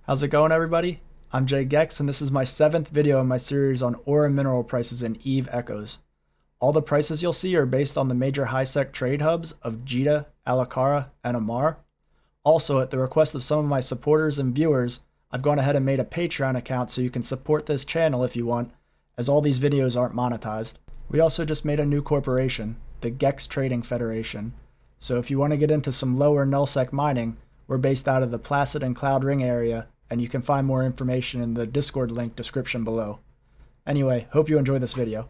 How's it going, everybody? I'm JGeks, and this is my 7th video in my series on ore and mineral prices in EVE Echoes. All the prices you'll see are based on the major HighSec trade hubs of Jita, Alakara, and Amar. Also, at the request of some of my supporters and viewers, I've gone ahead and made a Patreon account so you can support this channel if you want, as all these videos aren't monetized. We also just made a new corporation, the Geks Trading Federation. So if you want to get into some lower NullSec mining, we're based out of the Placid and Cloud Ring area, and you can find more information in the Discord link description below. Anyway, hope you enjoy this video.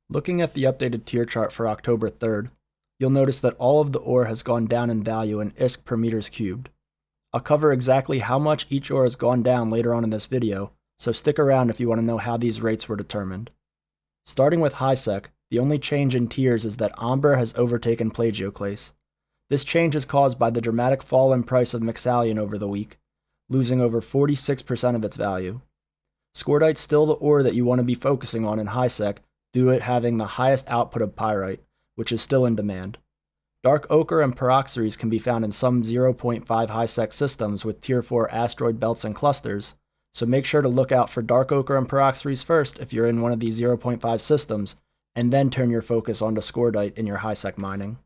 Looking at the updated tier chart for October 3rd, you'll notice that all of the ore has gone down in value in ISK per meters cubed. I'll cover exactly how much each ore has gone down later on in this video, so stick around if you want to know how these rates were determined. Starting with HighSec, the only change in tiers is that Amber has overtaken Plagioclase. This change is caused by the dramatic fall in price of Mixalian over the week, losing over 46% of its value. Scordite's still the ore that you want to be focusing on in HighSec due to it having the highest output of pyrite, which is still in demand. Dark Ochre and Peroxeries can be found in some 0.5 HighSec systems with Tier 4 asteroid belts and clusters, so make sure to look out for Dark Ochre and Peroxeries first if you're in one of these 0.5 systems, and then turn your focus onto Scordite in your HighSec mining.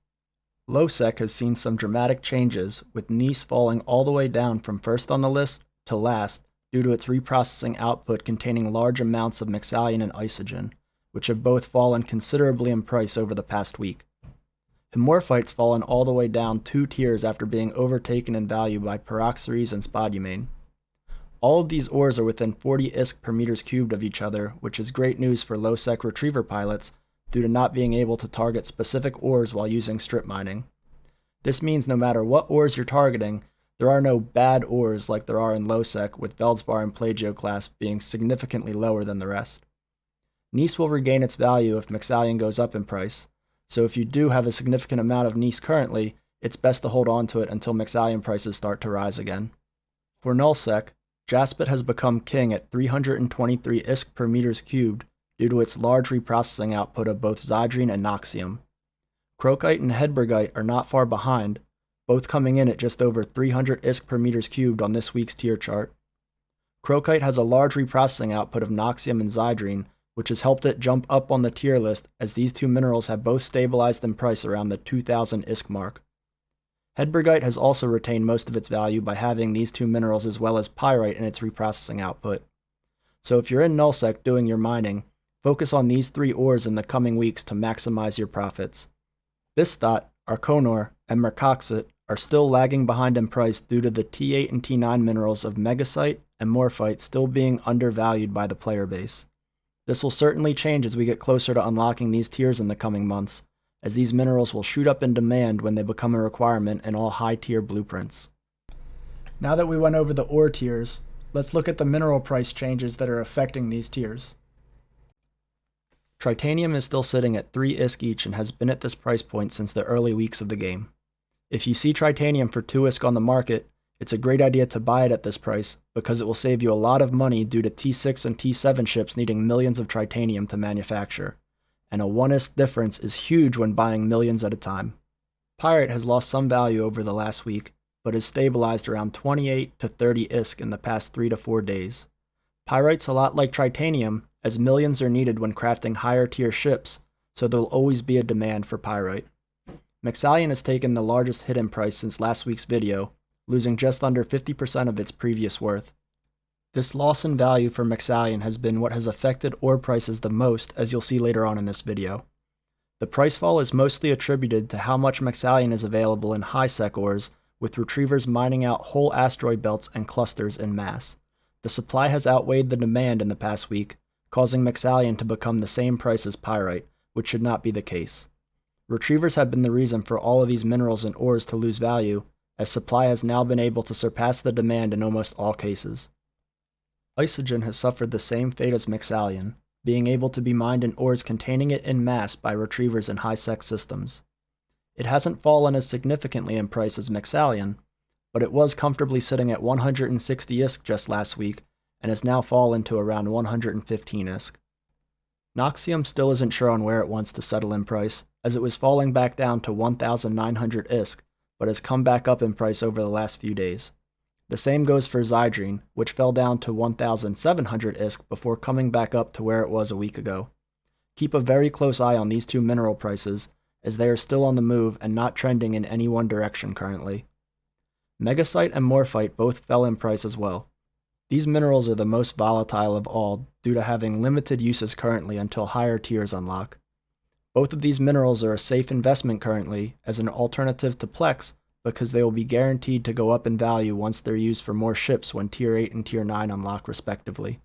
LowSec has seen some dramatic changes, with Nice falling all the way down from first on the list to last due to its reprocessing output containing large amounts of Mixalian and Isogen, which have both fallen considerably in price over the past week. Hemorphite's fallen all the way down 2 tiers after being overtaken in value by Peroxeries and Spodumene. All of these ores are within 40 ISK per meters cubed of each other, which is great news for LowSec retriever pilots due to not being able to target specific ores while using strip mining. This means no matter what ores you're targeting, there are no bad ores like there are in LowSec, with Veldspar and Plagioclase being significantly lower than the rest. Nice will regain its value if Mixalian goes up in price, so if you do have a significant amount of Nice currently, it's best to hold on to it until Mixalian prices start to rise again. For NullSec, Jaspit has become king at 323 ISK per meters cubed due to its large reprocessing output of both Zydrine and Noxium. Crocite and Hedbergite are not far behind, both coming in at just over 300 ISK per meters cubed on this week's tier chart. Crocite has a large reprocessing output of Noxium and Zydrine, which has helped it jump up on the tier list as these two minerals have both stabilized in price around the 2000 ISK mark. Hedbergite has also retained most of its value by having these two minerals as well as pyrite in its reprocessing output. So if you're in NullSec doing your mining, focus on these 3 ores in the coming weeks to maximize your profits. Bistot, Arconor, and Mercoxit are still lagging behind in price due to the T8 and T9 minerals of Megasite and Morphite still being undervalued by the player base. This will certainly change as we get closer to unlocking these tiers in the coming months, as these minerals will shoot up in demand when they become a requirement in all high-tier blueprints. Now that we went over the ore tiers, let's look at the mineral price changes that are affecting these tiers. Tritanium is still sitting at 3 ISK each and has been at this price point since the early weeks of the game. If you see Tritanium for 2 ISK on the market, it's a great idea to buy it at this price because it will save you a lot of money due to T6 and T7 ships needing millions of Tritanium to manufacture, and a 1 ISK difference is huge when buying millions at a time. Pyrite has lost some value over the last week, but has stabilized around 28 to 30 ISK in the past 3 to 4 days. Pyrite's a lot like Tritanium, as millions are needed when crafting higher tier ships, so there will always be a demand for pyrite. Mixalian has taken the largest hit in price since last week's video, losing just under 50% of its previous worth. This loss in value for Mixalian has been what has affected ore prices the most, as you'll see later on in this video. The price fall is mostly attributed to how much Mixalian is available in HighSec ores, with retrievers mining out whole asteroid belts and clusters en masse. The supply has outweighed the demand in the past week, causing Mixalian to become the same price as pyrite, which should not be the case. Retrievers have been the reason for all of these minerals and ores to lose value, as supply has now been able to surpass the demand in almost all cases. Isogen has suffered the same fate as Mixalian, being able to be mined in ores containing it en masse by retrievers in HighSec systems. It hasn't fallen as significantly in price as Mixalian, but it was comfortably sitting at 160 ISK just last week, and has now fallen to around 115 ISK. Noxium still isn't sure on where it wants to settle in price, as it was falling back down to 1,900 ISK, but has come back up in price over the last few days. The same goes for Zydrine, which fell down to 1,700 ISK before coming back up to where it was a week ago. Keep a very close eye on these two mineral prices, as they are still on the move and not trending in any one direction currently. Megasite and Morphite both fell in price as well. These minerals are the most volatile of all due to having limited uses currently until higher tiers unlock. Both of these minerals are a safe investment currently as an alternative to Plex because they will be guaranteed to go up in value once they're used for more ships when Tier 8 and Tier 9 unlock respectively.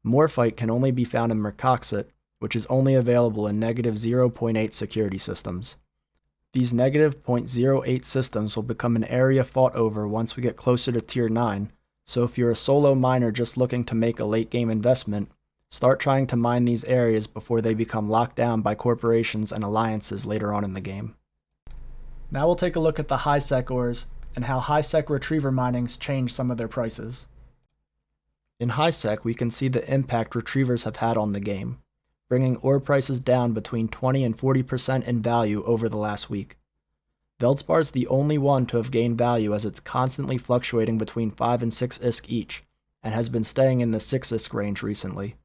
Morphite can only be found in Mercoxit, which is only available in negative 0.8 security systems. These negative 0.08 systems will become an area fought over once we get closer to Tier 9, so if you're a solo miner just looking to make a late game investment, start trying to mine these areas before they become locked down by corporations and alliances later on in the game. Now we'll take a look at the HighSec ores and how HighSec retriever minings change some of their prices. In HighSec, we can see the impact retrievers have had on the game, bringing ore prices down between 20 and 40% in value over the last week. Veldspar is the only one to have gained value as it's constantly fluctuating between 5 and 6 ISK each, and has been staying in the 6 ISK range recently.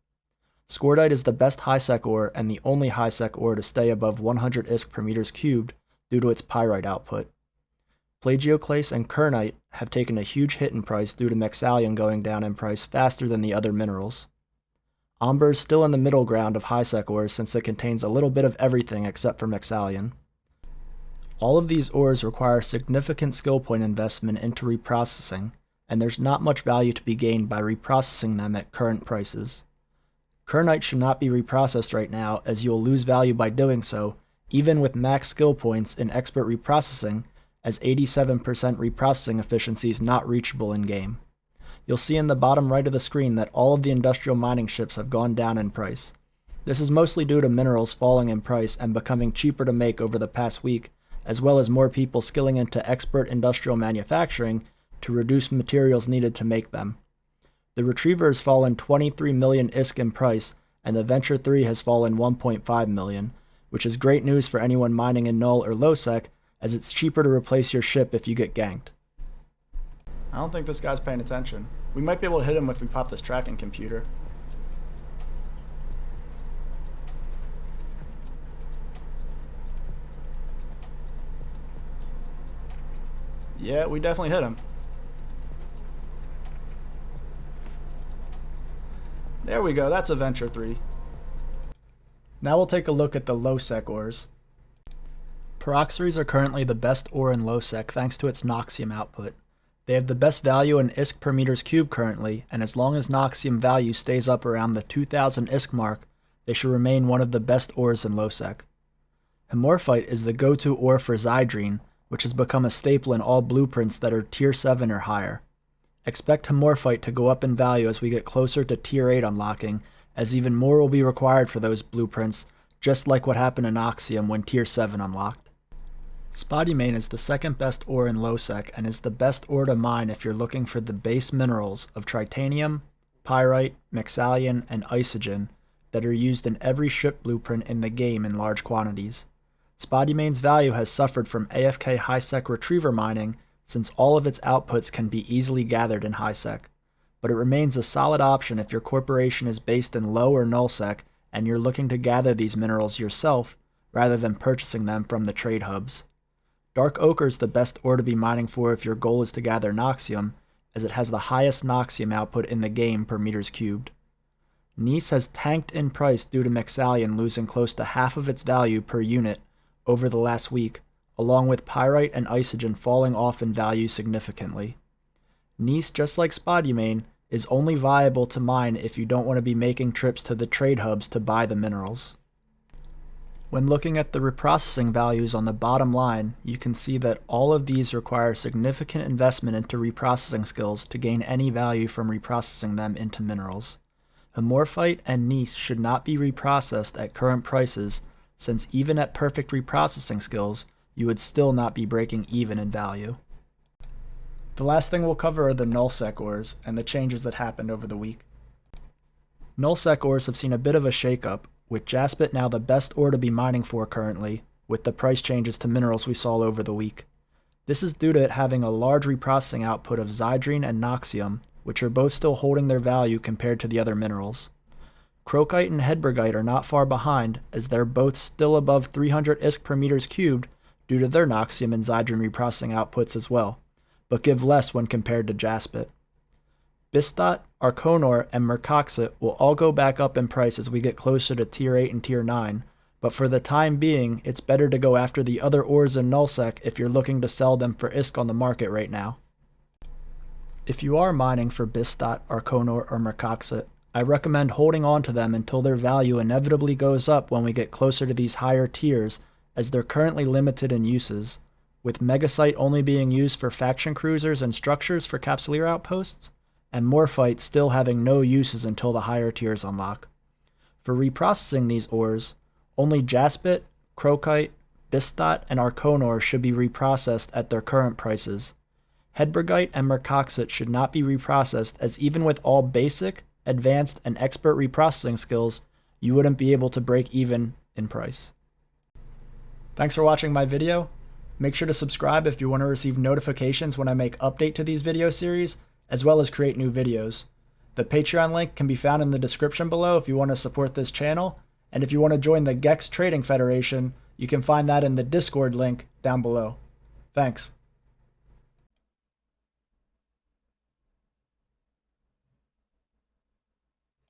Scordite is the best HighSec ore and the only HighSec ore to stay above 100 ISK per meters cubed due to its pyrite output. Plagioclase and Kernite have taken a huge hit in price due to Mexallion going down in price faster than the other minerals. Amber is still in the middle ground of HighSec ores since it contains a little bit of everything except for Mexallion. All of these ores require significant skill point investment into reprocessing, and there's not much value to be gained by reprocessing them at current prices. Kernite should not be reprocessed right now as you'll lose value by doing so, even with max skill points in expert reprocessing, as 87% reprocessing efficiency is not reachable in-game. You'll see in the bottom right of the screen that all of the industrial mining ships have gone down in price. This is mostly due to minerals falling in price and becoming cheaper to make over the past week, as well as more people skilling into expert industrial manufacturing to reduce materials needed to make them. The Retriever has fallen 23 million ISK in price, and the Venture 3 has fallen 1.5 million, which is great news for anyone mining in Null or LowSec, as it's cheaper to replace your ship if you get ganked. I don't think this guy's paying attention. We might be able to hit him if we pop this tracking computer. Yeah, we definitely hit him. There we go, that's a Venture 3. Now we'll take a look at the LowSec ores. Peroxaries are currently the best ore in LowSec thanks to its Noxium output. They have the best value in ISK per meters cubed currently, and as long as Noxium value stays up around the 2000 ISK mark, they should remain one of the best ores in LowSec. Hemorphite is the go-to ore for Zydrine, which has become a staple in all blueprints that are Tier 7 or higher. Expect Hemorphite to go up in value as we get closer to Tier 8 unlocking, as even more will be required for those blueprints, just like what happened in Noxium when Tier 7 unlocked. Spodumene is the second best ore in LowSec and is the best ore to mine if you're looking for the base minerals of Tritanium, Pyrite, Mexallion, and Isogen that are used in every ship blueprint in the game in large quantities. Spodumene's value has suffered from AFK HighSec retriever mining since all of its outputs can be easily gathered in HighSec, but it remains a solid option if your corporation is based in Low or NullSec and you're looking to gather these minerals yourself rather than purchasing them from the trade hubs. Dark Ochre is the best ore to be mining for if your goal is to gather Noxium, as it has the highest Noxium output in the game per meters cubed. Nice has tanked in price due to Mexallion losing close to half of its value per unit over the last week, along with Pyrite and Isogen falling off in value significantly. Nice, just like Spodumene, is only viable to mine if you don't want to be making trips to the trade hubs to buy the minerals. When looking at the reprocessing values on the bottom line, you can see that all of these require significant investment into reprocessing skills to gain any value from reprocessing them into minerals. Hemorphite and Nice should not be reprocessed at current prices, since even at perfect reprocessing skills, you would still not be breaking even in value. The last thing we'll cover are the NullSec ores and the changes that happened over the week. NullSec ores have seen a bit of a shakeup, with Jaspit now the best ore to be mining for currently, with the price changes to minerals we saw over the week. This is due to it having a large reprocessing output of xydrine and noxium, which are both still holding their value compared to the other minerals. Crocite and hedbergite are not far behind, as they're both still above 300 ISK per meters cubed due to their noxium and xydrine reprocessing outputs as well, but give less when compared to jaspit. Bistot, arconor, and mercoxit will all go back up in price as we get closer to Tier 8 and Tier 9, but for the time being, it's better to go after the other ores in NullSec if you're looking to sell them for ISK on the market right now. If you are mining for Bistot, arconor, or mercoxit, I recommend holding on to them until their value inevitably goes up when we get closer to these higher tiers, as they're currently limited in uses, with megasite only being used for faction cruisers and structures for capsuleer outposts, and morphite still having no uses until the higher tiers unlock. For reprocessing these ores, only jaspit, crocite, bistot, and arconor should be reprocessed at their current prices. Hedbergite and mercoxit should not be reprocessed, as even with all basic, advanced, and expert reprocessing skills, you wouldn't be able to break even in price. Thanks for watching my video. Make sure to subscribe if you want to receive notifications when I make update to these video series, as well as create new videos. The Patreon link can be found in the description below if you want to support this channel, and if you want to join the JGeks Trading Federation, you can find that in the Discord link down below. Thanks.